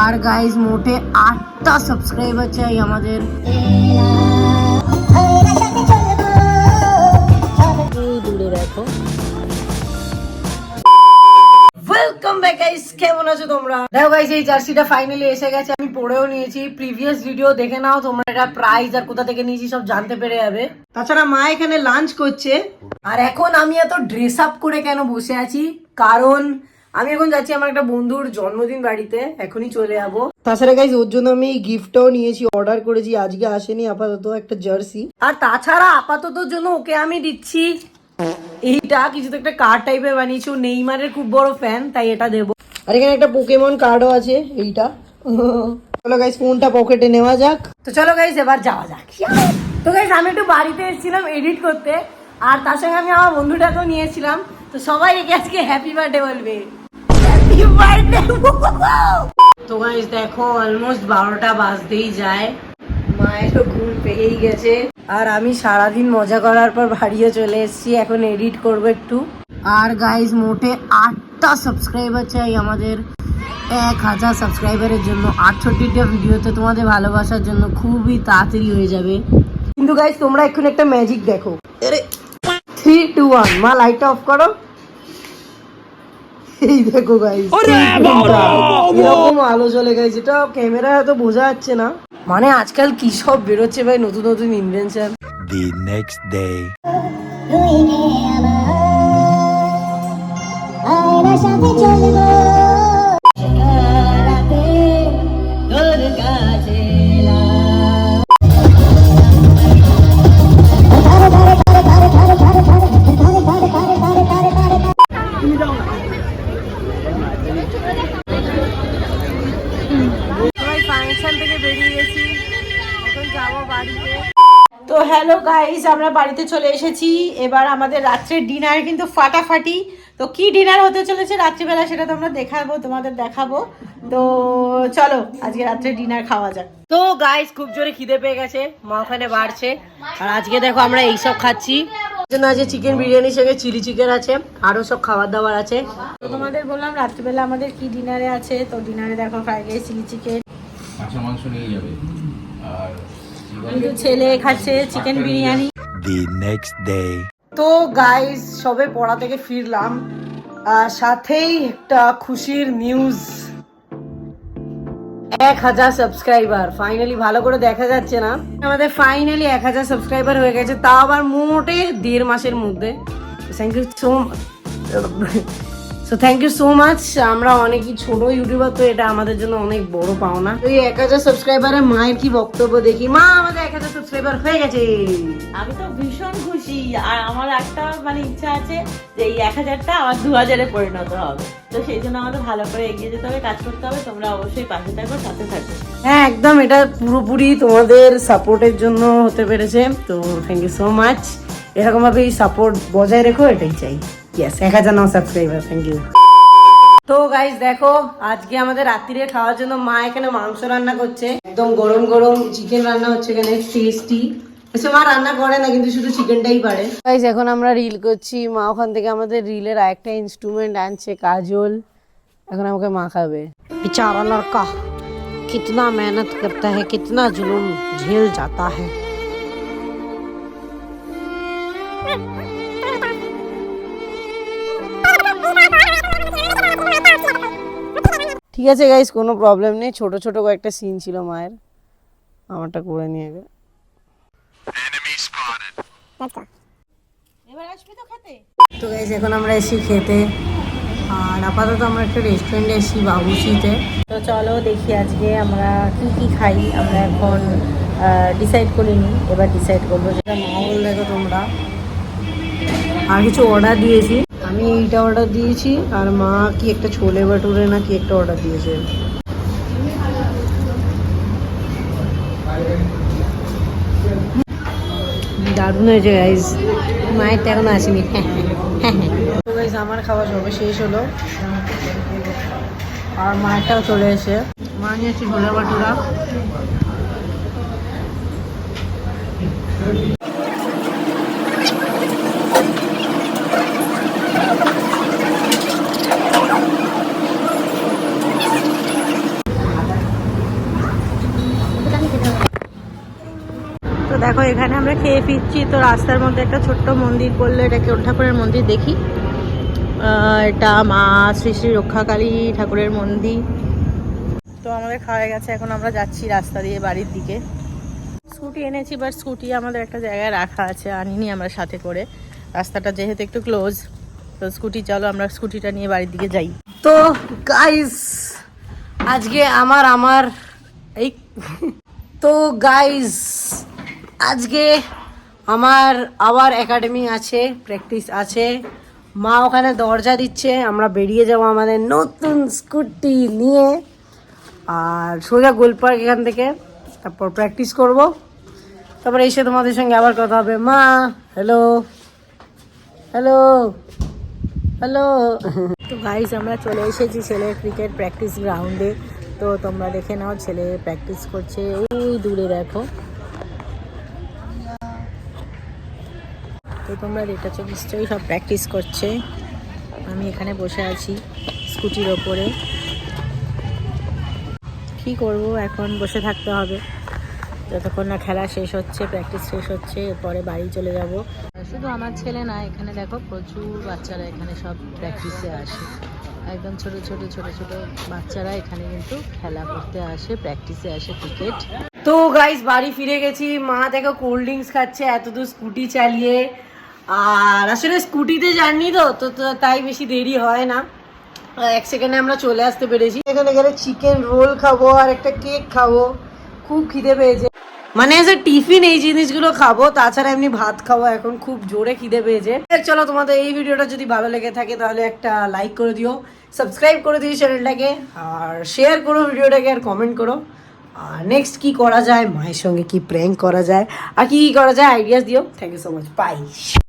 আর guys মোটে 8টা subscriber চাই আমাদের। দূরে দেখো। ওয়েলকাম ব্যাক গাইস, কেমন আছো তোমরা? দেখো গাইস, এই জার্সিটা ফাইনালি এসে গেছে। আমি পরেও নিয়েছি। প্রিভিয়াস ভিডিও দেখে নাও তোমরা, এটা প্রাইস আর কোথা থেকে নিয়েছি সব জানতে পেরে যাবে। তাছাড়া মা এখানে লাঞ্চ করছে। আর এখন আমি এত ড্রেস আপ করে কেন বসে আছি, কারণ আমি এখন যাচ্ছি আমার একটা বন্ধুর জন্মদিন বাড়িতে, এখনই চলে যাবো। তাছাড়া গাইস ওর জন্য আমি গিফটও নিয়েছি, অর্ডার করেছি, আজকে আসেনি আপাতত, একটা জার্সি। আর তাছাড়া আপাততর জন্য ওকে আমি দিচ্ছি এইটা, কিছু তো একটা কার্ড টাইপের বানিয়েছি, ও নেইমারের খুব বড় ফ্যান, তাই এটা দেবো। আর এখানে একটা পোকেমন কার্ডও আছে, এইটা। চলো গাইস ফোনটা পকেটে নেওয়া যাক। তো চলো গাইস এবার যাওয়া যাক। তো গাইস আমি একটু বাড়িতে এসেছিলাম এডিট করতে, আর তার সঙ্গে আমি আমার বন্ধুটাকেও নিয়েছিলাম। তো সবাই একে আজকে হ্যাপি বার্থডে বলবে। Happy birthday. তো গাইস দেখো অলমোস্ট 12টা বাজতেই যায়, মায়েরও ঘুম পেয়েই গেছে। আর আমি সারাদিন মজা করার পর বাড়িও চলে এসেছি, এখন এডিট করবো একটু। আর গাইজ মোটে 8টা সাবস্ক্রাইবার চাই আমাদের 1000 সাবস্ক্রাইবারের জন্য। 68টা ভিডিওতে তোমাদের ভালোবাসার জন্য খুবই তাড়াতাড়ি হয়ে যাবে। কিন্তু গাইজ তোমরা এখন একটা ম্যাজিক দেখো। 3, 2, 1, মা লাইটটা অফ করো। এই দেখো গাইজ, এরকম আলো জ্বলে গেছে, এটা ক্যামেরা হয়তো বোঝা যাচ্ছে না। মানে আজকাল কি সব বেরোচ্ছে ভাই, নতুন নতুন ইনভেনশন। The next day. তো হ্যালো গাইস, আমরা বাড়িতে চলে এসেছি। এবার আমাদের রাত্রের ডিনার কিন্তু ফাটাফাটি। তো কি ডিনার হতে চলেছে রাত্রিবেলা সেটা তোমরা তোমাদের দেখাবো। তো চলো আজকে রাত্রে ডিনার খাওয়া যাক। তো গাইস খুব জোরে খিদে পেয়ে গেছে, মা ওখানে বাড়ছে। আর আজকে দেখো আমরা এইসব খাচ্ছি। আছে চিকেন বিরিয়ানির সঙ্গে চিলি চিকেন আছে, আরো সব খাবার দাবার আছে। তো তোমাদের বললাম রাত্রিবেলা আমাদের কি ডিনারে আছে। তো ডিনারে দেখো ফ্রাইড রাইস, চিলি চিকেন, মাছ মাংস নিয়ে যাবে। আর ছেলে খাচ্ছে chicken biryani. The next day. তো গাইস সবে পড়া থেকে ফিরলাম, আর সাথেই একটা খুশির নিউজ। 1000 সাবস্ক্রাইবার ফাইনালি, ভালো করে দেখা যাচ্ছে না, আমাদের ফাইনালি 1000 সাবস্ক্রাইবার হয়ে গেছে, তাও আবার মোটে 1.5 মাসের মধ্যে। Thank you so much. আমরা অনেকই ছোট ইউটিউবার, তো এটা আমাদের জন্য অনেক বড় পাওনা। তো এই 1000 সাবস্ক্রাইবারে মায়ের কি বক্তব্য দেখি। মা, আমাদের 1000 সাবস্ক্রাইবার হয়ে গেছে। আমি তো ভীষণ খুশি। আর আমার একটা ইচ্ছা আছে যে এই 1000টা আমার 2000-এ পরিণত হবে। তো সেই জন্য আমাদের ভালো করে এগিয়ে যেতে হবে, কাজ করতে হবে। তোমরা অবশ্যই পাশে থাকো, সাথে থাকো। হ্যাঁ একদম, এটা পুরোপুরি তোমাদের সাপোর্টের জন্য হতে পেরেছে। তো থ্যাংক ইউ সো মাচ। এরকম ভাবে এই সাপোর্ট বজায় রেখো, এটাই চাই। Yes, 1000 now subscriber, thank you. তো গাইস দেখো আজকে আমাদের রাত্রিরে খাওয়ার জন্য মা এখানে মাংস রান্না করছে, একদম গরম গরম চিকেন রান্না হচ্ছে এখানে, টেস্টি। মা রান্না করে না, কিন্তু শুধু চিকেনটাই পারে। গাইস এখন আমরা রিল করছি, মা ওখান থেকে আমাদের রিলের আরেকটা ইনস্ট্রুমেন্ট আনছে, কাজল। এখন আমাকে মাখাবে। बेचारा लड़का कितना मेहनत करता है, कितना जुल्म झेल जाता है। ঠিক আছে গাইস, কোনো প্রবলেম নেই। ছোট ছোট কয়েকটা সিন ছিল মায়ের, আমারটা করে নিয়ে গে। এবার আসবি তো খেতে। তো গাইস এখন আমরা এসি খেতে, আর আপাতত আমরা একটা রেস্টুরেন্টে এসি, বাবুসিতে। তো চলো দেখি আজকে আমরা কি কি খাই। আমরা এখন ডিসাইড করিনি, এবার ডিসাইড করবো। যেটা মহল দেখো তোমরা। আর কিছু অর্ডার দিয়েছি, আমি এইটা অর্ডার দিয়েছি, আর মা কি একটা ছোলে ভাটুরে না কি একটা অর্ডার দিয়েছে। দারুণ হয়েছে গাইজ, মায়ের তো এখন আসেনি। তো গাইজ আমার খাওয়া সবে শেষ হলো, আর মায়েরটাও চলে এসে। মা নিয়েছি ছোলে ভাটুরা। দেখো এখানে আমরা খেয়ে ফিরছি, তো রাস্তার মধ্যে একটা ছোট্ট মন্দির বললো, এটা কেউ ঠাকুরের মন্দির দেখি। এটা মা শ্রী শ্রী রক্ষাকালী ঠাকুরের মন্দির। তো আমাদের খাওয়া গেছে, এখন আমরা যাচ্ছি রাস্তা দিয়ে বাড়ির দিকে। স্কুটি এনেছি, বাট স্কুটি আমাদের একটা জায়গায় রাখা আছে, আনিনি আমরা সাথে করে। রাস্তাটা যেহেতু একটু ক্লোজ, তো স্কুটি, চলো আমরা স্কুটিটা নিয়ে বাড়ির দিকে যাই। তো গাইস আজকে আমার এই তো গাইস আজকে আমার আবার একাডেমি আছে, প্র্যাকটিস আছে। মা ওখানে দরজা দিচ্ছে, আমরা বেরিয়ে যাবো আমাদের নতুন স্কুটি নিয়ে আর সোজা গোলপার্ক এখান থেকে। তারপর প্র্যাকটিস করব, তারপর এসে তোমাদের সঙ্গে আবার কথা হবে। মা হ্যালো হ্যালো হ্যালো। তো গাইস আমরা চলে এসেছি ছেলের ক্রিকেট প্র্যাকটিস গ্রাউন্ডে। তো তোমরা দেখে নাও, ছেলে প্র্যাকটিস করছে ওই দূরে, দেখো। তো তোমরা দেখেছো নিশ্চয়ই, সব প্র্যাকটিস করছে। আমি এখানে বসে আছি স্কুটির ওপরে। কি করব, এখন বসে থাকতে হবে যতক্ষণ না খেলা শেষ হচ্ছে, প্র্যাকটিস শেষ হচ্ছে, এরপরে বাড়ি চলে যাব। শুধু আমার ছেলে না, এখানে দেখো প্রচুর বাচ্চারা এখানে সব প্র্যাকটিসে আসে। একদম ছোট ছোট ছোট ছোট বাচ্চারা এখানে কিন্তু খেলা করতে আসে, প্র্যাকটিসে আসে ক্রিকেট। তো গাইস বাড়ি ফিরে গেছি। মা দেখো কোল্ড ড্রিঙ্কস খাচ্ছে এত দূর স্কুটি চালিয়ে। আর আসলে স্কুটিতে জার্নি তো তো তো তাই বেশি দেরি হয় না, 1 সেকেন্ডে আমরা চলে আসতে পেরেছি। এখানে গেলে চিকেন রোল খাবো আর একটা কেক খাবো, খুব খিদে পেয়েছে। মানে এজ এ টিফিন এই জিনিসগুলো খাবো, তাছাড়া এমনি ভাত খাবো। এখন খুব জোরে খিদে পেয়েছে। চলো, তোমাদের এই ভিডিওটা যদি ভালো লেগে থাকে তাহলে একটা লাইক করে দিও, সাবস্ক্রাইব করে দিও চ্যানেলটাকে, আর শেয়ার করো ভিডিওটাকে, আর কমেন্ট করো। আর নেক্সট কি করা যায়, মায়ের সঙ্গে কি প্র্যাঙ্ক করা যায়, আর কি করা যায় আইডিয়াস দিও। Thank you so much, by.